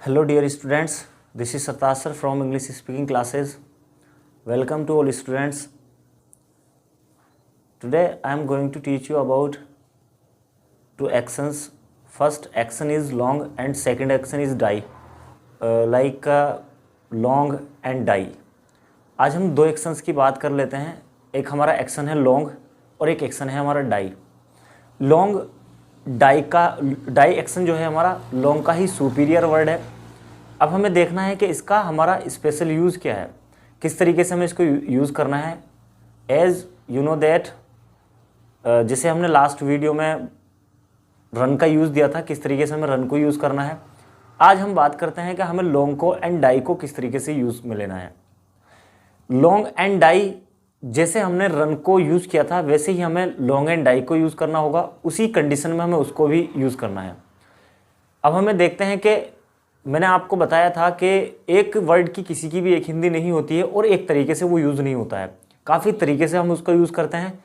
Hello dear students, this is Satasar from English speaking classes. Welcome to all students. Today I am going to teach you about two actions. First action is long and second action is die, like long and die. आज हम दो actions की बात कर लेते हैं. एक हमारा एक्शन है लॉन्ग और एक एक्शन है हमारा डाई. लॉन्ग डाई एक्शन जो है हमारा लॉन्ग का ही सुपीरियर वर्ड है. अब हमें देखना है कि इसका हमारा स्पेशल यूज़ क्या है, किस तरीके से हमें इसको यूज़ करना है. एज यू नो दैट, जैसे हमने लास्ट वीडियो में रन का यूज़ दिया था, किस तरीके से हमें रन को यूज़ करना है. आज हम बात करते हैं कि हमें लॉन्ग को एंड डाई को किस तरीके से यूज़ में लेना है. लॉन्ग एंड डाई जैसे हमने रन को यूज़ किया था वैसे ही हमें लॉन्ग एंड डाई को यूज़ करना होगा. उसी कंडीशन में हमें उसको भी यूज़ करना है. अब हमें देखते हैं कि मैंने आपको बताया था कि एक वर्ड की किसी की भी एक हिंदी नहीं होती है और एक तरीके से वो यूज़ नहीं होता है. काफ़ी तरीके से हम उसका यूज़ करते हैं.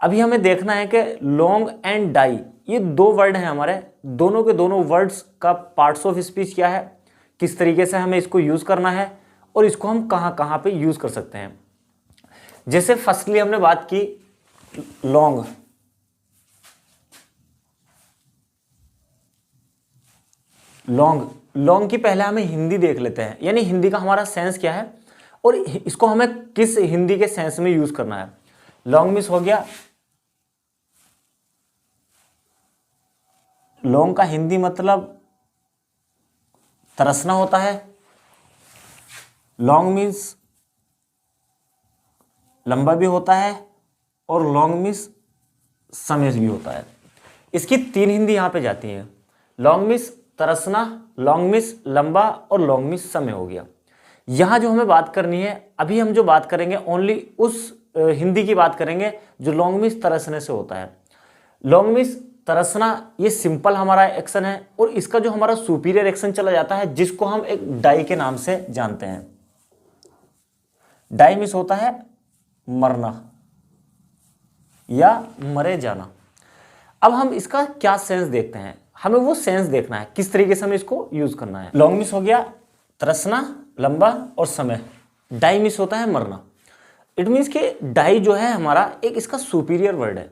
अभी हमें देखना है कि लॉन्ग एंड डाई ये दो वर्ड हैं हमारे. दोनों के दोनों वर्ड्स का पार्ट्स ऑफ स्पीच क्या है, किस तरीके से हमें इसको यूज़ करना है और इसको हम कहाँ कहाँ पे यूज़ कर सकते हैं. जैसे फर्स्टली हमने बात की लॉन्ग. लॉन्ग की पहले हमें हिंदी देख लेते हैं, यानी हिंदी का हमारा सेंस क्या है और इसको हमें किस हिंदी के सेंस में यूज करना है. लॉन्ग मीन्स हो गया, लॉन्ग का हिंदी मतलब तरसना होता है. लॉन्ग मीन्स लंबा भी होता है और लॉन्ग मीन्स समय भी होता है. इसकी तीन हिंदी यहां पे जाती है. लॉन्ग मीन्स तरसना, लॉन्ग मीन्स लंबा और लॉन्ग मीन्स समय हो गया. यहां जो हमें बात करनी है, अभी हम जो बात करेंगे ओनली उस हिंदी की बात करेंगे जो लॉन्ग मीन्स तरसने से होता है. लॉन्ग मीन्स तरसना ये सिंपल हमारा एक्शन है और इसका जो हमारा सुपीरियर एक्शन चला जाता है जिसको हम एक डाई के नाम से जानते हैं. डाई मीन्स होता है मरना या मरे जाना. अब हम इसका क्या सेंस देखते हैं, हमें वो सेंस देखना है किस तरीके से हमें इसको यूज करना है. लॉन्ग मीन्स हो गया तरसना, लंबा और समय. डाई मीन्स होता है मरना. इट मीन्स कि डाई जो है हमारा एक इसका सुपीरियर वर्ड है.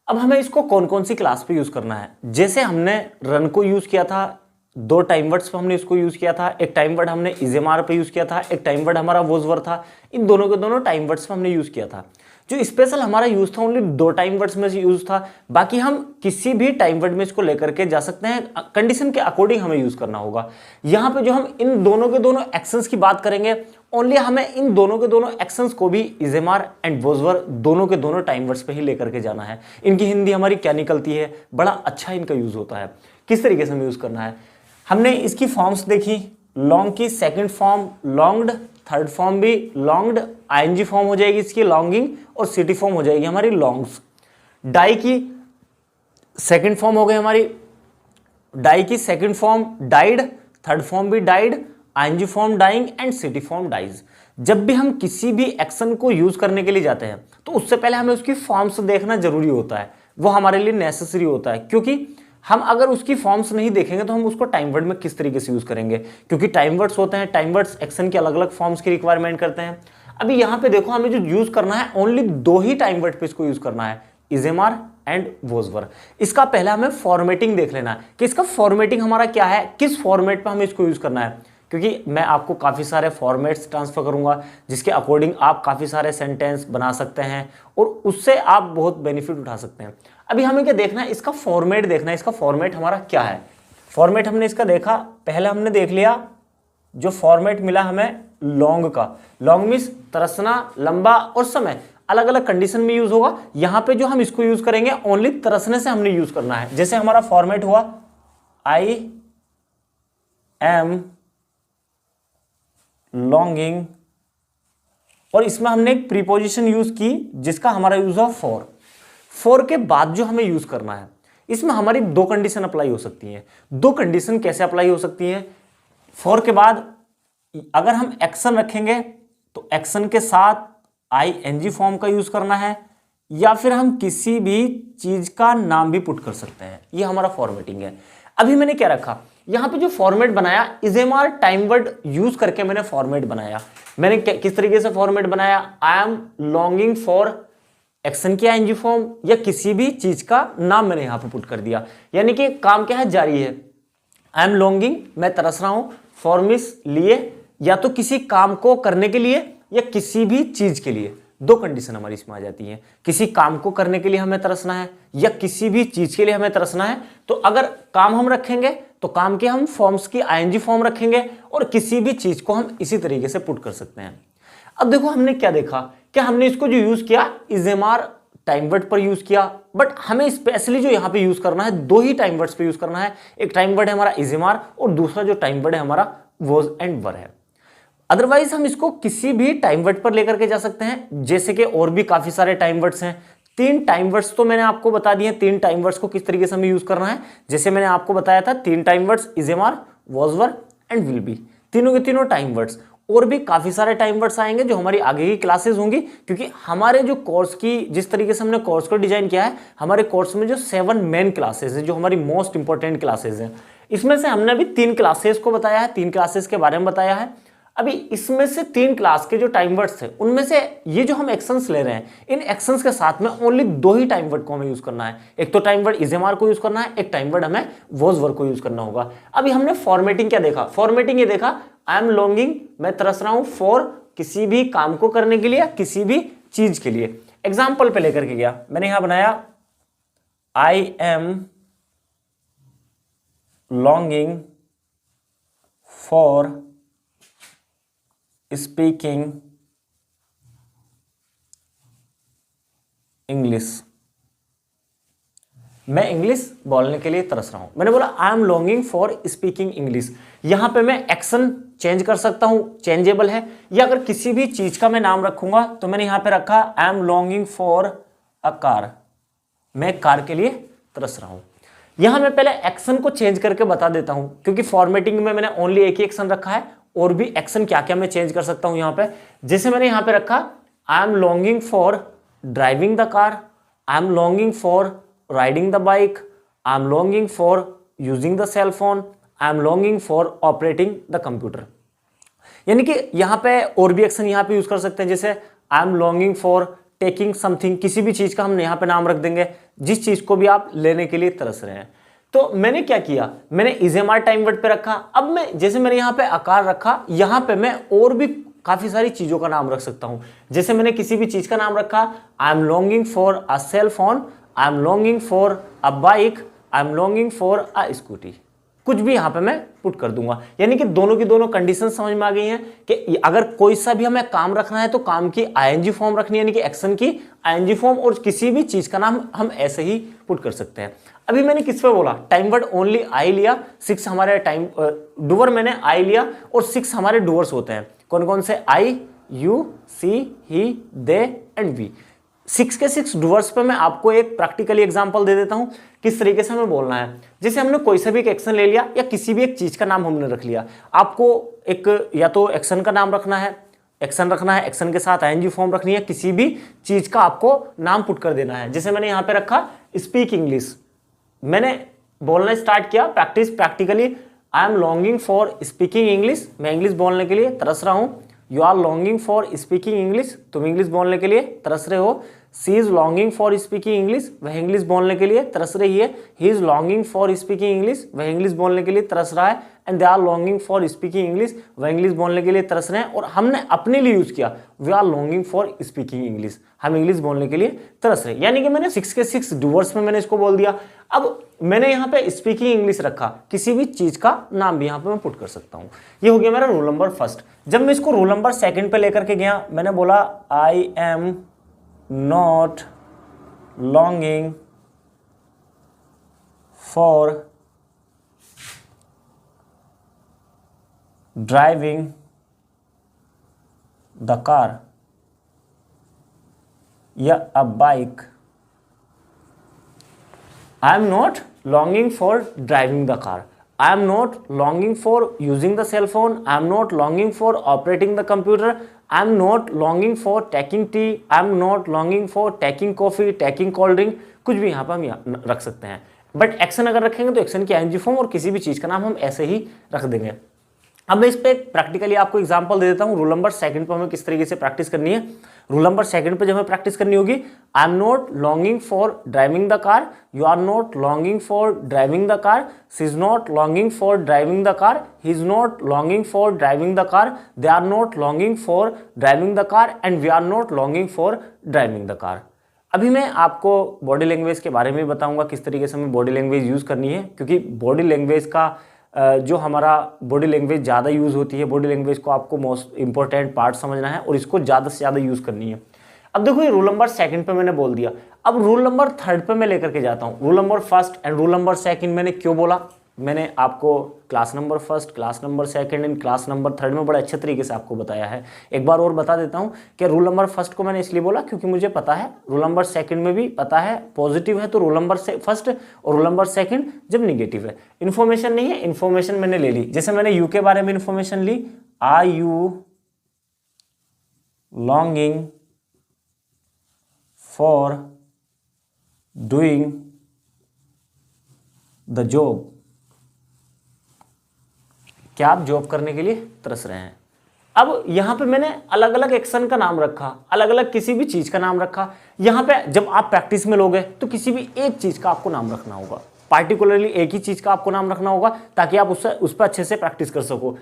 अब हमें इसको कौन कौन सी क्लास पे यूज करना है. जैसे हमने रन को यूज किया था, दो टाइम वर्ड्स पे हमने इसको यूज किया था. एक टाइम वर्ड हमने इजेमार पे यूज किया था, एक टाइम वर्ड हमारा वोजवर था. इन दोनों के दोनों टाइम वर्ड्स पे हमने यूज किया था. जो स्पेशल हमारा यूज था ओनली दो टाइम वर्ड्स में यूज था. बाकी हम किसी भी टाइम वर्ड में इसको लेकर के जा सकते हैं. कंडीशन के अकॉर्डिंग हमें यूज करना होगा. यहां पे जो हम इन दोनों के दोनों एक्शंस की बात करेंगे, ओनली हमें इन दोनों के दोनों एक्शंस को भी इजेमार एंड वोजवर दोनों के दोनों टाइम वर्ड्स पे ही लेकर के जाना है. इनकी हिंदी हमारी क्या निकलती है, बड़ा अच्छा इनका यूज होता है. किस तरीके से हमें यूज करना है, हमने इसकी फॉर्म्स देखी. लॉन्ग की second form longed, third form भी लॉन्ग्ड, आईएनजी फॉर्म हो जाएगी इसकी लॉन्गिंग और सिटी फॉर्म हो जाएगी हमारी लॉन्ग्स. डाई की सेकंड फॉर्म हो गई हमारी, डाई की second form died, third form भी died, ING form dying and city form dies. जब भी हम किसी भी एक्शन को यूज करने के लिए जाते हैं तो उससे पहले हमें उसकी फॉर्म्स देखना जरूरी होता है. वो हमारे लिए नेसेसरी होता है, क्योंकि हम अगर उसकी फॉर्म्स नहीं देखेंगे तो हम उसको टाइम वर्ड में किस तरीके से यूज करेंगे. क्योंकि टाइम वर्ड्स होते हैं, टाइम वर्ड्स एक्शन की अलग अलग फॉर्म्स की रिक्वायरमेंट करते हैं. अभी यहाँ पे देखो हमें जो यूज करना है ओनली दो ही टाइम वर्ड पे इसको यूज करना है, इजेमार एंड वोजवर. इसका पहले हमें फॉर्मेटिंग देख लेना है कि इसका फॉर्मेटिंग हमारा क्या है, किस फॉर्मेट पे हमें इसको यूज करना है. क्योंकि मैं आपको काफ़ी सारे फॉर्मेट्स ट्रांसफर करूंगा जिसके अकॉर्डिंग आप काफ़ी सारे सेंटेंस बना सकते हैं और उससे आप बहुत बेनिफिट उठा सकते हैं. अभी हमें क्या देखना है, इसका फॉर्मेट देखना है. इसका फॉर्मेट हमारा क्या है. फॉर्मेट हमने इसका देखा, पहले हमने देख लिया जो फॉर्मेट मिला हमें लॉन्ग का. लॉन्ग मीन्स तरसना, लंबा और समय. अलग अलग कंडीशन में यूज होगा. यहां पे जो हम इसको यूज करेंगे ओनली तरसने से हमने यूज करना है. जैसे हमारा फॉर्मेट हुआ आई एम लॉन्गिंग और इसमें हमने एक प्रीपोजिशन यूज की जिसका हमारा यूज हुआ फॉर. फॉर के बाद जो हमें यूज करना है, इसमें हमारी दो कंडीशन अप्लाई हो सकती हैं. दो कंडीशन कैसे अप्लाई हो सकती हैं. फॉर के बाद अगर हम एक्शन रखेंगे तो एक्शन के साथ आईएनजी फॉर्म का यूज करना है, या फिर हम किसी भी चीज का नाम भी पुट कर सकते हैं. ये हमारा फॉर्मेटिंग है. अभी मैंने क्या रखा, यहाँ पे जो फॉर्मेट बनाया इजेमार टाइम वर्ड यूज करके मैंने फॉर्मेट बनाया। मैंने किस तरीके से फॉर्मेट बनाया, आई एम लॉन्गिंग फॉर एक्शन की आईएनजी फॉर्म या किसी भी चीज का नाम मैंने यहां पे पुट कर दिया, यानी कि काम क्या है, जारी है। आई एम लॉन्गिंग, मैं तरस रहा हूं, फॉर मिस लिए, या तो किसी काम को करने के लिए या किसी भी चीज के लिए। दो कंडीशन हमारी इसमें आ जाती हैं, किसी काम को करने के लिए हमें तरसना है या किसी भी चीज के लिए हमें तरसना है। तो अगर काम हम रखेंगे तो काम के हम फॉर्म्स की आईएनजी फॉर्म रखेंगे और किसी भी चीज को हम इसी तरीके से पुट कर सकते हैं। अब देखो हमने क्या देखा, कि हमने इसको जो यूज किया इजेमार टाइम वर्ड पर यूज किया, बट हमें स्पेशली जो यहां पे यूज करना है, दो ही टाइम वर्ड्स पे यूज करना है। एक टाइम वर्ड है हमारा इजेमार और दूसरा जो टाइम वर्ड है हमारा वॉज एंड वर है। अदरवाइज हम इसको किसी भी टाइम वर्ड पर लेकर के जा सकते हैं, जैसे कि और भी काफी सारे टाइम वर्ड्स हैं। 3 टाइम वर्ड्स तो मैंने आपको बता दिए, 3 टाइम वर्ड्स को किस तरीके से हमें यूज करना है। जैसे मैंने आपको बताया था 3 time words is am are, was were and will be, तीनों के तीनों टाइम वर्ड्स। और भी काफी सारे टाइम वर्ड्स आएंगे जो हमारी आगे की क्लासेस होंगी, क्योंकि हमारे जो कोर्स की जिस तरीके से हमने कोर्स को डिजाइन किया है, हमारे कोर्स में जो 7 मेन क्लासेस है, जो हमारी मोस्ट इंपॉर्टेंट क्लासेस हैं, इसमें से हमने अभी 3 क्लासेस को बताया है, 3 क्लासेस के बारे में बताया है। अभी इसमें से 3 क्लास के जो टाइम वर्ड्स थे उनमें से ये जो हम एक्शंस ले रहे हैं, इन एक्शंस के साथ में ओनली 2 ही टाइम वर्ड को हमें यूज करना है। एक तो टाइम वर्ड इजेमार को यूज करना है, एक टाइम वर्ड हमें वॉज वर को यूज करना होगा। अभी हमने फॉर्मेटिंग क्या देखा, फॉर्मेटिंग ये देखा, आई एम लॉन्गिंग, मैं तरस रहा हूं फॉर किसी भी काम को करने के लिए, किसी भी चीज के लिए। एग्जाम्पल पे लेकर के गया, मैंने यहां बनाया आई am longing for speaking English, मैं इंग्लिश बोलने के लिए तरस रहा हूं। मैंने बोला I am longing for speaking English. यहां पे मैं एक्शन चेंज कर सकता हूं, चेंजेबल है, या अगर किसी भी चीज का मैं नाम रखूंगा तो मैंने यहां पे रखा I am longing for a car, मैं कार के लिए तरस रहा हूं। यहां मैं पहले एक्शन को चेंज करके बता देता हूं, क्योंकि फॉर्मेटिंग में मैंने ओनली एक ही एक्शन रखा है, और भी एक्शन क्या क्या मैं चेंज कर सकता हूं यहां पे। जैसे मैंने यहां पे रखा I am longing for driving the car, I am longing for riding the bike, I am longing for using the cell phone, I am longing for operating the computer. यानी कि यहां पे और भी एक्शन यहां पे यूज कर सकते हैं, जैसे आई am longing for taking something, किसी भी चीज का हम यहां पे नाम रख देंगे, जिस चीज को भी आप लेने के लिए तरस रहे हैं। तो मैंने क्या किया, मैंने इजेमार टाइम वर्ड पे रखा। अब मैं जैसे मैंने यहां पे आकार रखा, यहां पे मैं और भी काफी सारी चीजों का नाम रख सकता हूं। जैसे मैंने किसी भी चीज का नाम रखा, I am longing for a cell phone, I am longing for a bike, I am longing for a Scooty, कुछ भी यहां पे मैं पुट कर दूंगा। यानी कि दोनों की दोनों कंडीशन समझ में आ गई हैं कि अगर कोई सा भी हमें काम रखना है तो काम की आईएनजी फॉर्म रखनी है, यानी कि एक्शन की आईएनजी फॉर्म, और किसी भी चीज का नाम हम ऐसे ही पुट कर सकते हैं। अभी मैंने किस पे बोला, टाइम वर्ड ओनली आई लिया, 6 हमारे टाइम डूअर मैंने आई लिया, और 6 हमारे डूअर्स होते हैं। कौन कौन से, I, you, she, he, they and we. 6 के 6 डूअर्स पे मैं आपको एक प्रैक्टिकली एग्जांपल दे देता हूं किस तरीके से हमें बोलना है। जैसे हमने कोई सा भी एक एक्शन ले लिया या किसी भी एक चीज का नाम हमने रख लिया, आपको एक या तो एक्शन का नाम रखना है, एक्शन के साथ आईएनजी फॉर्म रखनी है, किसी भी चीज का आपको नाम पुट कर देना है। जैसे मैंने यहां पे रखा स्पीक इंग्लिश, मैंने बोलना स्टार्ट किया, practically I am longing for speaking English, मैं इंग्लिश बोलने के लिए तरस रहा हूं। You are longing for speaking English, तुम इंग्लिश बोलने के लिए तरस रहे हो। She is longing for speaking English, वह इंग्लिश बोलने के लिए तरस रही है। He is longing for speaking English, वह इंग्लिश बोलने के लिए तरस रहा है। And they are longing for speaking English, वह इंग्लिश बोलने के लिए तरस रहे हैं। और हमने अपने लिए यूज किया, we are longing for speaking English, हम इंग्लिश बोलने के लिए तरस रहे। यानी कि मैंने 6 के 6 डूअर्स में मैंने इसको बोल दिया। अब मैंने यहाँ पे स्पीकिंग इंग्लिश रखा, किसी भी चीज का नाम भी यहाँ पे मैं पुट कर सकता हूँ। ये हो गया मेरा रूल नंबर फर्स्ट। जब मैं इसको रूल नंबर सेकंड पे लेकर के गया, मैंने बोला I am not longing for driving the car या अ bike. I am not longing for driving the car. I am not longing for using the cell phone. I am not longing for operating the computer. I am not longing for taking tea. I am not longing for taking coffee, taking cold drink. कुछ भी यहाँ पर हम रख सकते हैं। But action अगर रखेंगे तो एक्शन की आईएनजी फॉर्म और किसी भी चीज का नाम हम ऐसे ही रख देंगे। अब मैं इस पे प्रैक्टिकली आपको एग्जांपल दे देता हूँ। रूल नंबर सेकंड पे हमें किस तरीके से प्रैक्टिस करनी है। रूल नंबर सेकंड पे जब हमें प्रैक्टिस करनी होगी, I am not longing for driving the car, you are not longing for driving the car, she is not longing for driving the car, he is not longing for driving the car, they are not longing for driving the car and we are not longing for driving the car. अभी मैं आपको body language के बारे में बताऊंगा किस तरीके से हमें बॉडी लैंग्वेज यूज करनी है, क्योंकि बॉडी लैंग्वेज का जो हमारा बॉडी लैंग्वेज ज़्यादा यूज़ होती है, बॉडी लैंग्वेज को आपको मोस्ट इंपॉर्टेंट पार्ट समझना है और इसको ज़्यादा से ज़्यादा यूज़ करनी है। अब देखो ये रूल नंबर सेकंड पे मैंने बोल दिया, अब रूल नंबर थर्ड पे मैं लेकर के जाता हूँ। Rule number first and rule number second मैंने क्यों बोला, मैंने आपको class number first, class number second and class number third में बड़े अच्छे तरीके से आपको बताया है। एक बार और बता देता हूं कि रूल नंबर फर्स्ट को मैंने इसलिए बोला क्योंकि मुझे पता है रूल नंबर सेकंड में भी पता है पॉजिटिव है तो रूल नंबर फर्स्ट, और रूल नंबर सेकंड जब निगेटिव है। इन्फॉर्मेशन नहीं है, इन्फॉर्मेशन मैंने ले ली। जैसे मैंने यू के बारे में इन्फॉर्मेशन ली, are you longing for doing the job, क्या आप जॉब करने के लिए तरस रहे हैं। अब यहां पे मैंने अलग अलग एक्शन का नाम रखा, अलग अलग किसी भी चीज का नाम रखा। यहां पे जब आप प्रैक्टिस में लोगे तो किसी भी एक चीज का आपको नाम रखना होगा, पार्टिकुलरली एक ही चीज का आपको नाम रखना होगा ताकि आप उस पर अच्छे से प्रैक्टिस कर सको।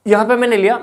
यहां पे मैंने लिया,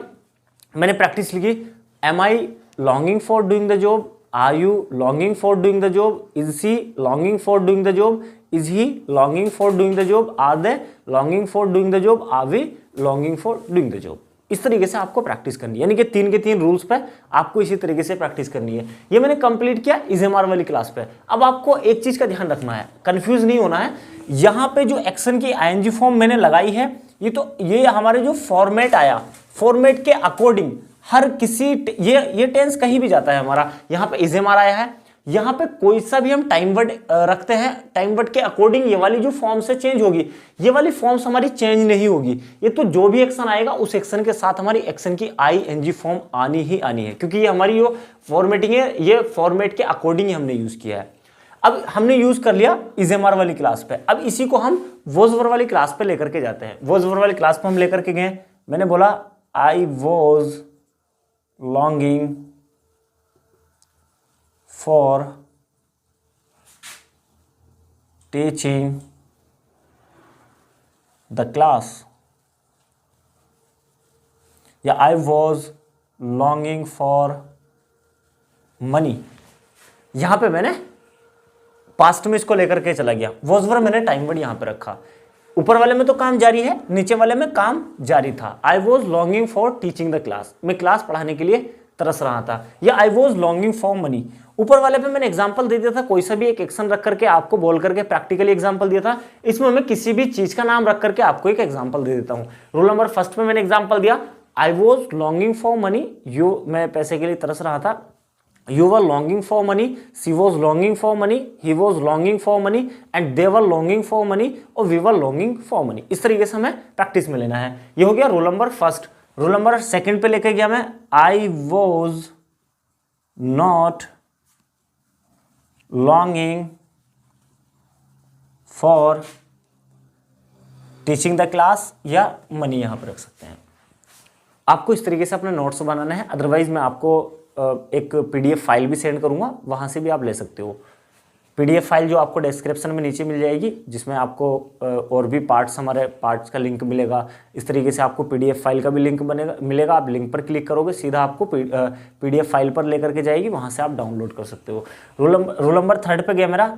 मैंने प्रैक्टिस लिखी, am I longing for doing the job, are you longing for doing the job, is she longing for doing the job, is he longing for doing the job, are they longing for doing the job, are we longing for doing the job। इस तरीके से आपको practice करनी है, यानी कि 3 के 3 rules पे आपको इसी तरीके से प्रैक्टिस करनी है। ये मैंने कंप्लीट किया इज़एमआर वाली क्लास पे। अब आपको एक चीज का ध्यान रखना है, कंफ्यूज नहीं होना है। यहाँ पे जो एक्शन की आईएनजी फॉर्म मैंने लगाई है, ये हमारे जो फॉर्मेट आया, फॉर्मेट के अकॉर्डिंग हर किसी ये टेंस कहीं भी जाता है हमारा। यहाँ पे इज़एमआर आया है, यहाँ पे कोई सा भी हम टाइम वर्ड रखते हैं, टाइम वर्ड के अकॉर्डिंग ये वाली जो फॉर्म से चेंज होगी, ये वाली फॉर्म्स हमारी चेंज नहीं होगी। ये तो जो भी एक्शन आएगा उस एक्शन के साथ हमारी एक्शन की आईएनजी फॉर्म आनी ही आनी है, क्योंकि ये हमारी जो फॉर्मेटिंग है ये फॉर्मेट के अकॉर्डिंग ही हमने यूज किया है। अब हमने यूज कर लिया इज़एमआर वाली क्लास पे, अब इसी को हम वॉज वर्ब वाली क्लास पे लेकर के जाते हैं। वॉज वर्ब वाली क्लास पे हम लेकर के गए, मैंने बोला I was longing for teaching the class, या I was longing for money। यहां पे मैंने पास्ट में इसको लेकर के चला गया, was वर्ब मैंने टाइम वर्ड यहां पे रखा। ऊपर वाले में तो काम जारी है, नीचे वाले में काम जारी था। I was longing for teaching the class, मैं क्लास पढ़ाने के लिए तरस रहा था। या I was longing for money, ऊपर वाले पे मैंने एग्जांपल दे दिया था, कोई सा भी एक एक्शन रख करके आपको बोल करके प्रैक्टिकली एग्जांपल दिया था। इसमें मैं किसी भी चीज का नाम रख करके आपको एक एग्जांपल दे देता हूं। रूल नंबर फर्स्ट में मैंने एग्जांपल दिया, I was longing for money, मैं पैसे के लिए तरस रहा था। You were longing for money, she was longing for money, he was longing for money and they were longing for money और we were longing for money। इस तरीके से हमें प्रैक्टिस में लेना है। ये हो गया rule number first. Rule number second पे लेके गया मैं, I was not longing for teaching the class, या मनी यहां पर रख सकते हैं। आपको इस तरीके से अपने नोट्स बनाना है, अदरवाइज मैं आपको एक पीडीएफ फाइल भी सेंड करूंगा, वहां से भी आप ले सकते हो। पीडीएफ फाइल जो आपको डिस्क्रिप्शन में नीचे मिल जाएगी, जिसमें आपको और भी हमारे पार्ट्स का लिंक मिलेगा। इस तरीके से आपको पीडीएफ फाइल का भी लिंक मिलेगा। आप लिंक पर क्लिक करोगे, सीधा आपको पीडीएफ फाइल पर लेकर के जाएगी, वहां से आप डाउनलोड कर सकते हो। रूल नंबर थर्ड पे गया मेरा।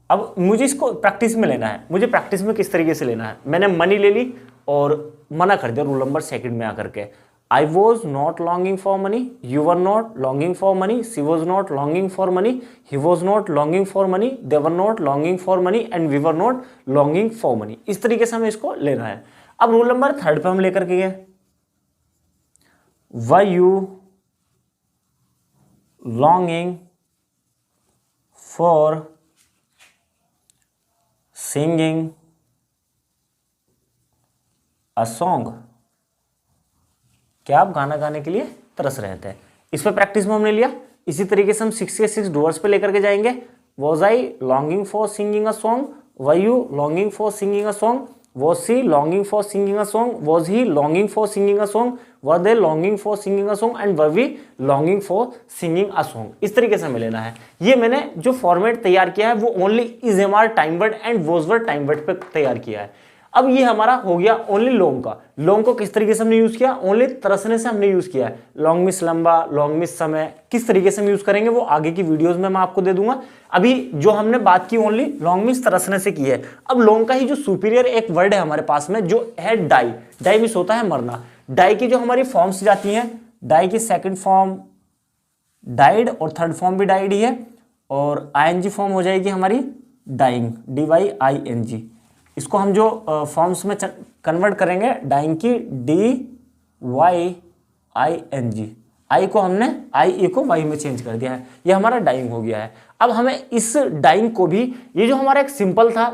अब मुझे इसको प्रैक्टिस में लेना है। मुझे प्रैक्टिस में किस तरीके से लेना है, मैंने मनी ले ली और मना कर दिया रूल नंबर सेकंड में आकर के। I was not longing for money, you were not longing for money, she was not longing for money, he was not longing for money, they were not longing for money and we were not longing for money। इस तरीके से हमें इसको लेना है। अब rule number third पे हम लेकर के गए, were you longing for singing a song, क्या आप गाना गाने के लिए तरस रहे थे। इस पे प्रैक्टिस में हमने लिया। इसी तरीके से हम 6 के 6 डूअर्स पे लेकर के जाएंगे। Was I longing for singing a song, were you longing for singing a song, was she longing for singing a song, was he longing for singing a song, were they longing for singing a song and were we longing for singing a song. इस तरीके से हमें लेना है। ये मैंने जो format तैयार किया है वो only is am are time word and was word time word पे तैयार किया है। अब ये हमारा हो गया ओनली लॉन्ग का। लॉन्ग को किस तरीके से हमने यूज किया, ओनली तरसने से हमने यूज किया है। लॉन्ग मिस लंबा, लॉन्ग मिस समय, किस तरीके से हम यूज करेंगे वो आगे की वीडियोस में मैं आपको दे दूंगा। अभी जो हमने बात की ओनली लॉन्ग मिस तरसने से की है। अब लॉन्ग का ही जो सुपीरियर एक वर्ड है हमारे पास में जो है डाई। डाई मिस होता है मरना। डाई की जो हमारी फॉर्म्स जाती हैं, डाई की सेकंड फॉर्म डाइड और थर्ड फॉर्म भी डाइड ही है, और आईएनजी फॉर्म हो जाएगी हमारी डाइंग, DYING। इसको हम जो फॉर्म्स में कन्वर्ट करेंगे, डाइंग की DYING, आई को हमने IE को वाई में चेंज कर दिया है, ये हमारा डाइंग हो गया है। अब हमें इस डाइंग को भी, ये जो हमारा एक सिंपल था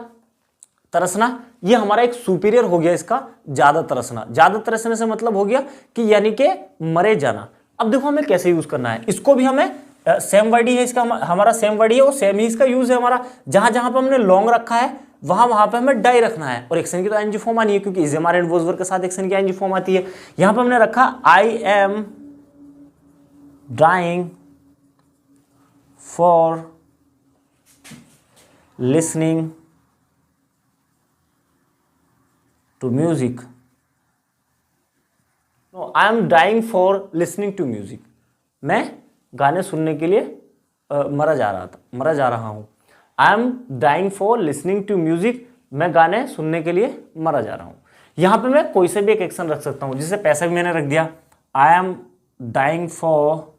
तरसना, ये हमारा एक सुपीरियर हो गया इसका ज्यादा तरसना। ज्यादा तरसने से मतलब हो गया कि यानी कि मरे जाना। अब देखो हमें कैसे यूज करना है, इसको भी हमें सेम वर्ड ही है इसका, हमारा सेम वर्ड ही है, वो सेम ही इसका यूज है हमारा। जहां जहां पे हमने लॉन्ग रखा है वहां वहां पे हमें डाई रखना है, और एक्शन की तो आईएनजी फॉर्म आनी है क्योंकि is am are and was word के साथ एक्शन की आईएनजी फॉर्म आती है। यहां पे हमने रखा I am dying for listening to music. No, I am dying for listening to music. मैं गाने सुनने के लिए मरा जा रहा हूं। I am dying for listening to music, मैं गाने सुनने के लिए मरा जा रहा हूं। यहां पे मैं कोई से भी एक एक्शन रख सकता हूं, जिससे पैसा भी मैंने रख दिया, I am dying for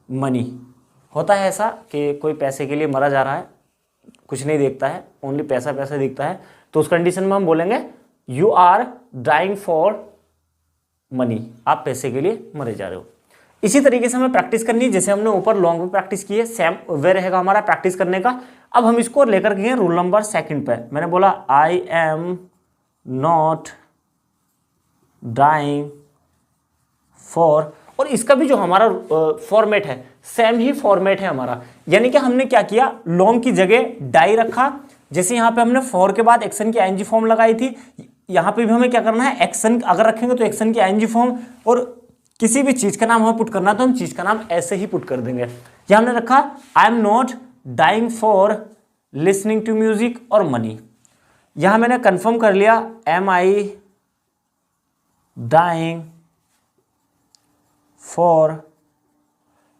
money. होता है ऐसा कि कोई पैसे के लिए मरा जा रहा है, कुछ नहीं देखता है, ओनली पैसा पैसा दिखता है, तो उस कंडीशन में हम बोलेंगे you are dying for money, आप पैसे के लिए मरे जा रहे हो। इसी तरीके से हमें प्रैक्टिस करनी है, जैसे हमने ऊपर लॉन्ग में प्रैक्टिस की है, सेम वे रहेगा हमारा प्रैक्टिस करने का। अब हम इसको लेकर के रूल नंबर सेकंड पे। मैंने बोला I am not dying for, और इसका भी जो हमारा फॉर्मेट है सेम ही फॉर्मेट है हमारा। यानी कि हमने क्या किया, लॉन्ग की जगह डाई रखा, जैसे यहां पे हमने फॉर के बाद एक्शन की आईएनजी फॉर्म लगाई थी, यहां पे भी हमें क्या करना है, एक्शन अगर रखेंगे तो एक्शन की आईएनजी फॉर्म, और किसी भी चीज का नाम हमें पुट करना है तो हम चीज का नाम ऐसे ही पुट कर देंगे। यहां हमने रखा I am not dying for listening to music और मनी। यहां मैंने कंफर्म कर लिया, am I dying for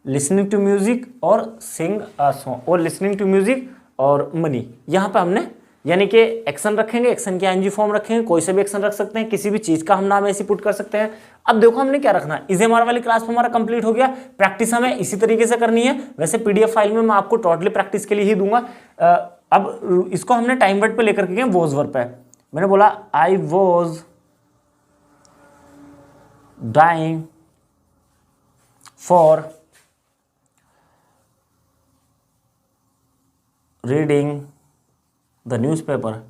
listening to music और सिंग अ सॉन्ग, और लिसनिंग टू म्यूजिक और मनी। यहां पे हमने यानी कि एक्शन रखेंगे, एक्शन की आईएनजी फॉर्म रखेंगे, कोई से भी एक्शन रख सकते हैं, किसी भी चीज का हम नाम ऐसे पुट कर सकते हैं। अब देखो हमने क्या रखना है, इजेएमआर वाली क्लास में हमारा कंप्लीट हो गया। प्रैक्टिस हमें इसी तरीके से करनी है। वैसे पीडीएफ फाइल में मैं आपको टोटली प्रैक्टिस के लिए ही दूंगा। अब इसको हमने टाइम वर्ड पे लेकर के गए वॉज वर्ड पे। मैंने बोला I was dying for reading the newspaper।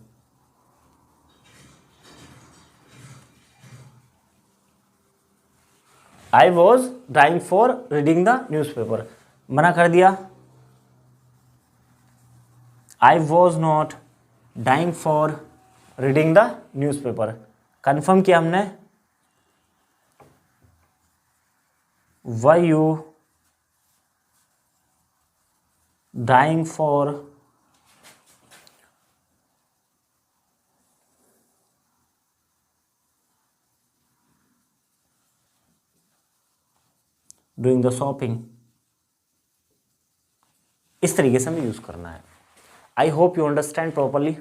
I was dying for reading the newspaper। मना कर दिया, I was not dying for reading the newspaper। Confirm किया हमने, were you dying for doing the shopping. इस तरीके से हमें यूज करना है। I hope you understand properly.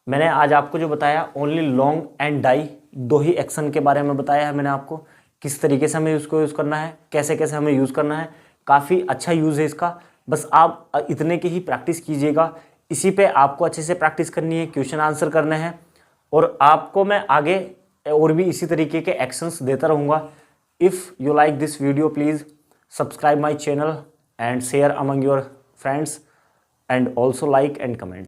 मैंने आज आपको जो बताया ओनली लॉन्ग एंड डाई दो ही एक्शन के बारे में बताया है मैंने आपको, किस तरीके से हमें उसको यूज़ करना है, कैसे कैसे हमें यूज़ करना है। काफ़ी अच्छा यूज़ है इसका, बस आप इतने की ही प्रैक्टिस कीजिएगा। इसी पे आपको अच्छे से प्रैक्टिस करनी है, क्वेश्चन आंसर करने हैं, और आपको मैं आगे और भी इसी तरीके के एक्शंस देता रहूँगा। If you like this video, please subscribe my channel and share among your friends, and also like and comment.